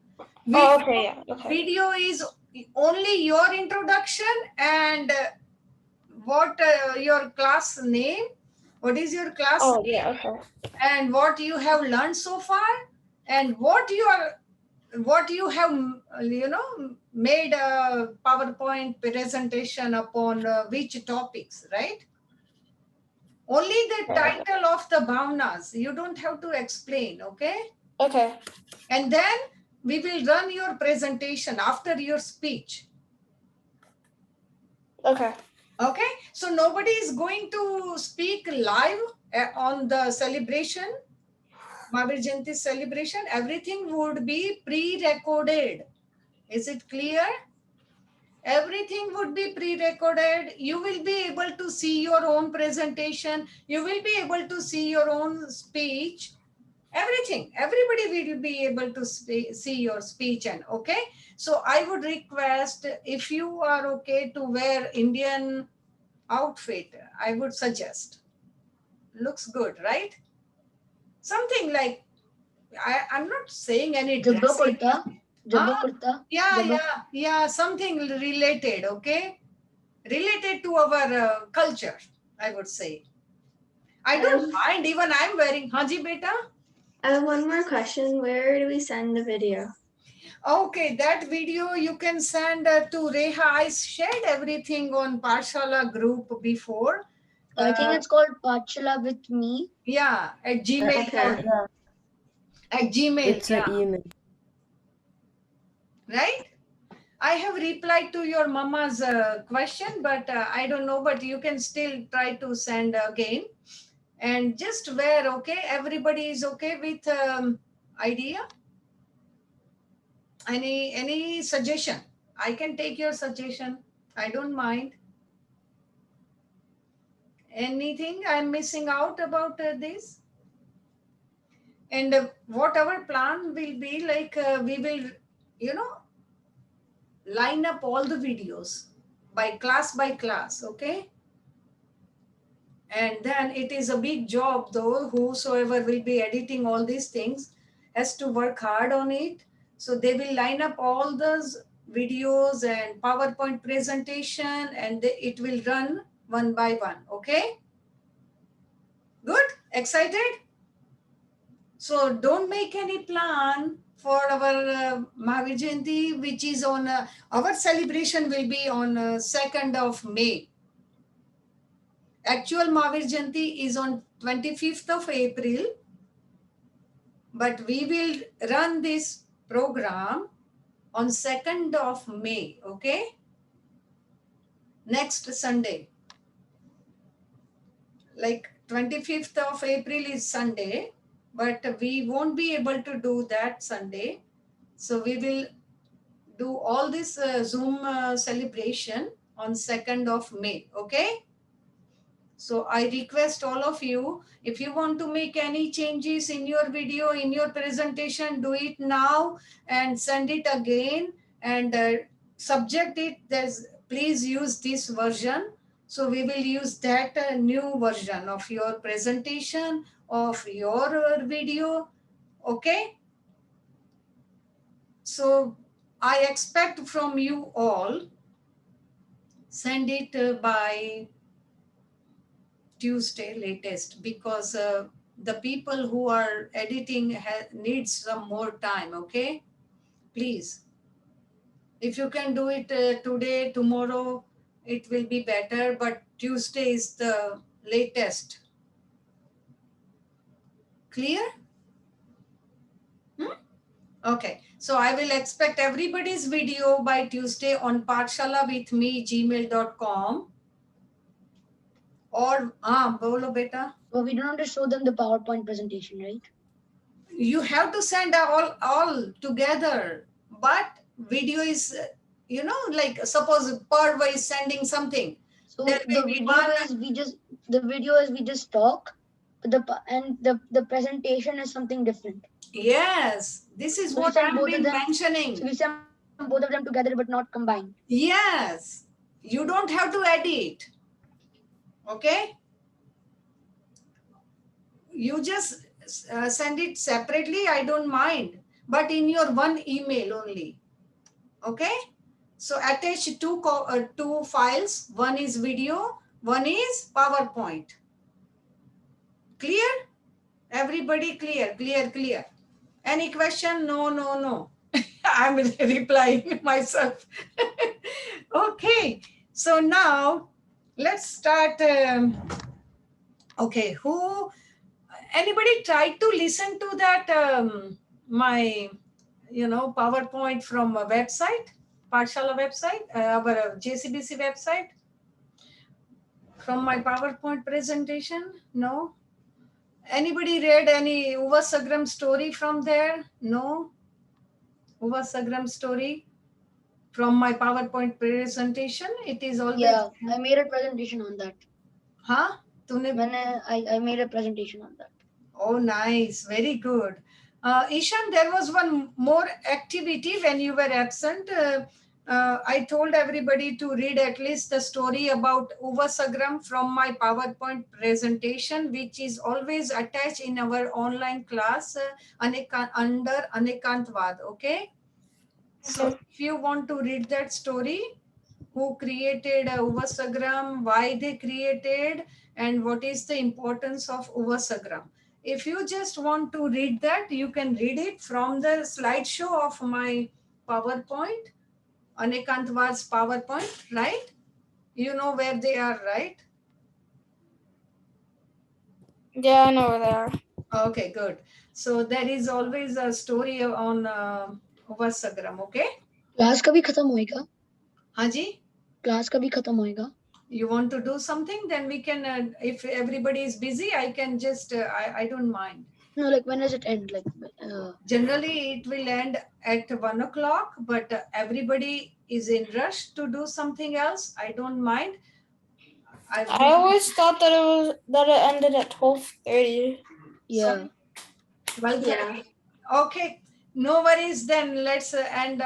Oh, okay, yeah, okay. Video is only your introduction and what your class name, what is your class Oh, name, yeah, okay. and what you have learned so far, and what you have made a PowerPoint presentation upon which topics, right? Only the title of the bhavnas. You don't have to explain, okay? Okay. And then we will run your presentation after your speech. Okay. Okay, so nobody is going to speak live on the celebration, Mahavir Jayanti celebration. Everything would be pre-recorded. Is it clear? Everything would be pre-recorded. You will be able to see your own presentation. You will be able to see your own speech. Everything. Everybody will be able to see your speech. And okay. So I would request, if you are okay to wear Indian outfit, I would suggest. Looks good, right? Something like, I'm not saying any Jabba dressing. kurta. Yeah, something related, okay? Related to our culture, I would say. I don't mind, even I'm wearing Haji Beta. I have one more question. Where do we send the video? Okay, that video you can send to Reha. I shared everything on Pathshala group before. I think it's called Pathshala with me. Yeah, at Gmail. Okay. At Gmail. It's an email. Right? I have replied to your mama's question, but I don't know, but you can still try to send again. And just wear, okay? Everybody is okay with idea? Any suggestion? I can take your suggestion. I don't mind. Anything I'm missing out about this? And what our plan will be, like we will you know, line up all the videos by class, okay? And then it is a big job though, whosoever will be editing all these things has to work hard on it. So they will line up all those videos and PowerPoint presentation, and it will run one by one, okay? Good? Excited? So don't make any plan for our Mahavir Jayanti, which is on our celebration will be on 2nd of May. Actual Mahavir Jayanti is on 25th of April, but we will run this program on 2nd of May, okay? Next Sunday. Like 25th of April is Sunday, but we won't be able to do that Sunday. So we will do all this Zoom celebration on 2nd of May, okay? So I request all of you, if you want to make any changes in your video, in your presentation, do it now and send it again, and subject it, there's, please use this version. So we will use that new version of your presentation, of your video, okay? So I expect from you all, send it by Tuesday latest, because the people who are editing needs some more time, okay? Please, if you can do it today, tomorrow, it will be better, but Tuesday is the latest. Clear? Okay, so I will expect everybody's video by Tuesday on pathshalavithme@gmail.com. Or, bolo beta. But we don't have to show them the PowerPoint presentation, right? You have to send all together, but video is, like suppose Parva is sending something. So There will the be video one. is we just talk, but the presentation is something different. Yes, this is So what I've been mentioning. So we send both of them together, but not combined. Yes, you don't have to edit, okay? You just send it separately, I don't mind, but in your one email only, okay? So attach two files, one is video, one is PowerPoint. Clear? Everybody clear. Any question? No. I'm replying myself. Okay, so now let's start. Okay, anybody tried to listen to that my PowerPoint from a website, Pathshala website, our JCBC website, from my PowerPoint presentation? No? Anybody read any Uvasagram story from there? No? Uvasagram story from my PowerPoint presentation? It is always... Yeah, I made a presentation on that. Huh? I made a presentation on that. Oh, nice. Very good. Ishan, there was one more activity when you were absent. I told everybody to read at least the story about Uvasagram from my PowerPoint presentation, which is always attached in our online class under Anekantvad. Okay. So if you want to read that story, who created Uvasagram, why they created, and what is the importance of Uvasagram. If you just want to read that, you can read it from the slideshow of my PowerPoint, Anekantwad's PowerPoint, right? You know where they are, right? Yeah, I know where they are. Okay, good. So there is always a story on Uvasagram, okay? Class कभी खत्म होएगा? हाँ जी? Class कभी खत्म होएगा? You want to do something, then we can, if everybody is busy, I can just, I don't mind. No, like when does it end? Generally it will end at 1 o'clock, but everybody is in rush to do something else. I don't mind. I always thought that it ended at 12:30. Yeah. 12:30. Yeah. Okay. No worries. Then let's end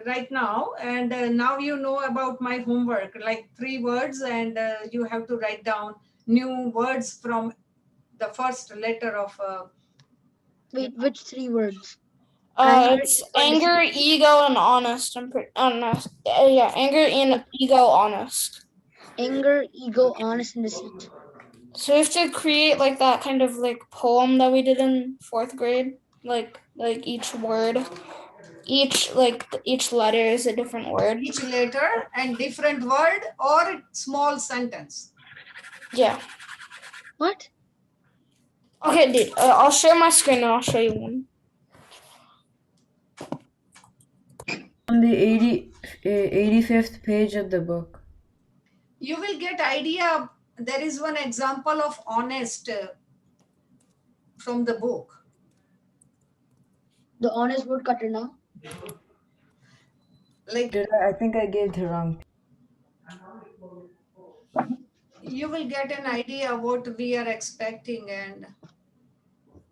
right now. And now you know about my homework, like 3 words, and you have to write down new words from the first letter of. Wait, which 3 words? Anger, It's ego, and anger, deceit. ego, and honest. I'm pretty honest. Yeah, anger and ego, honest. Anger, ego, honest, and deceit. So we have to create like that kind of like poem that we did in fourth grade. Like each word, each letter is a different word. Each letter and different word or small sentence. Yeah. What? Okay, dude. I'll share my screen and I'll show you one. On the 85th page of the book. You will get idea. There is one example of honest from the book. The honest woodcutter now? Like I think I gave the wrong. you will get an idea what we are expecting and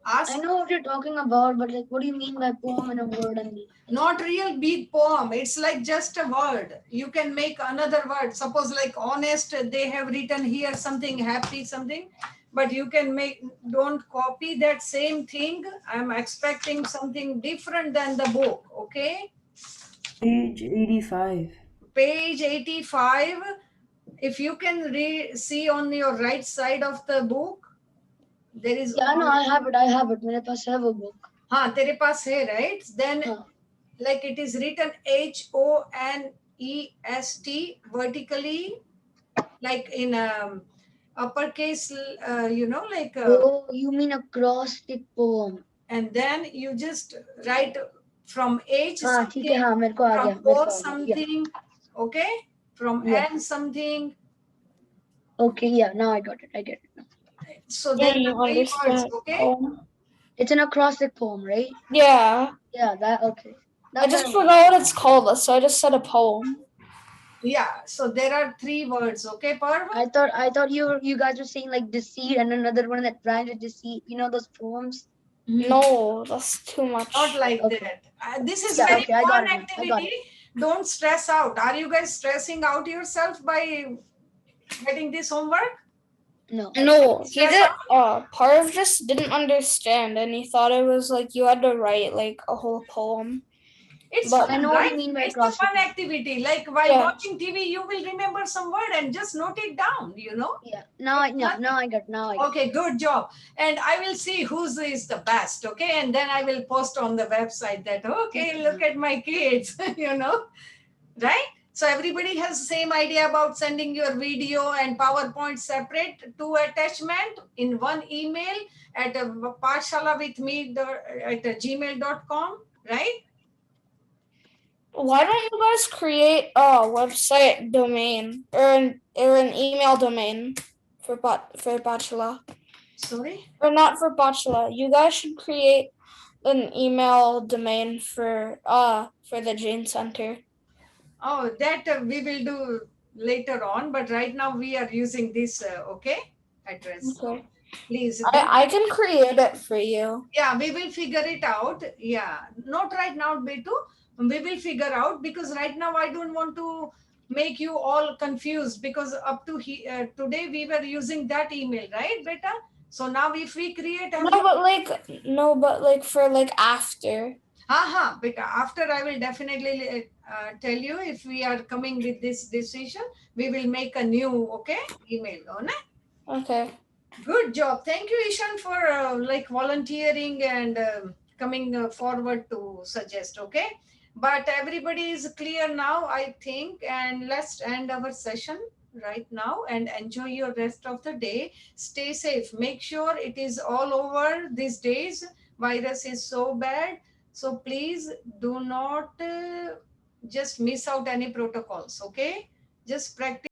I ask. know what you're talking about, but like, what do you mean by poem in a word? And Not real big poem. It's like just a word. You can make another word. Suppose like honest, they have written here something happy, something, but you can make, don't copy that same thing. I'm expecting something different than the book. Okay. Page 85. Page 85. If you can see on your right side of the book, there is yeah, no, I have it. I have it. मेरे पास है वो book. हाँ तेरे पास है, right? Then हाँ. like it is written HONEST vertically, like in uppercase, like Oh, you mean acrostic poem? and then you just write from H हाँ, ठीक है, something, हाँ, मेरे को आ from गया, मेरे O को आ गया. Yeah. something, okay, from Yeah. N something. Okay, yeah, now I got it. I get it now. So Yeah, there you are 3 words, understand. okay? Poem. It's an acrostic poem, right? Yeah. Yeah, that okay. I just forgot what it's called, so I just said a poem. Yeah, so there are 3 words, okay, Parv? I thought you guys were saying like deceit and another one that rhymes with deceit. You know those poems? No, that's too much. Not like Okay. that. This is Yeah, very okay, I got fun it now. I got activity. it. Don't stress out. Are you guys stressing out yourself by getting this homework? No. No, he Stress did. out? Parv just didn't understand, and he thought it was like you had to write like a whole poem. It's But- fun, I know what right? you mean by It's a acrostic. fun activity. Like while Yeah. watching TV, you will remember some word and just note it down, you know? Yeah. Now I got. Now I got. Okay, good job. And I will see whose is the best, okay? And then I will post on the website that, okay, look at my kids, you know? Right? So everybody has the same idea about sending your video and PowerPoint separate to attachment in one email at pathshalavithme@gmail.com, right? Why don't you guys create a website domain or an email domain for Bachelor? Sorry? Or not for Bachelor. You guys should create an email domain for the Jane Center. Oh, that we will do later on, but right now we are using this, okay, address. Okay. Please. I can create it for you. Yeah, we will figure it out. Yeah, not right now, Betu. We will figure out because right now I don't want to make you all confused because up to today we were using that email, right, Beta? So now if we create No, but like for like after. Beta, after I will definitely tell you if we are coming with this decision, we will make a new, okay, email. Okay. Good job. Thank you, Ishan, for like volunteering and coming forward to suggest. Okay, but everybody is clear now, I think, and let's end our session right now and enjoy your rest of the day. Stay safe. Make sure it is all over these days. Virus is so bad, so please do not just miss out any protocols. Okay, just practice.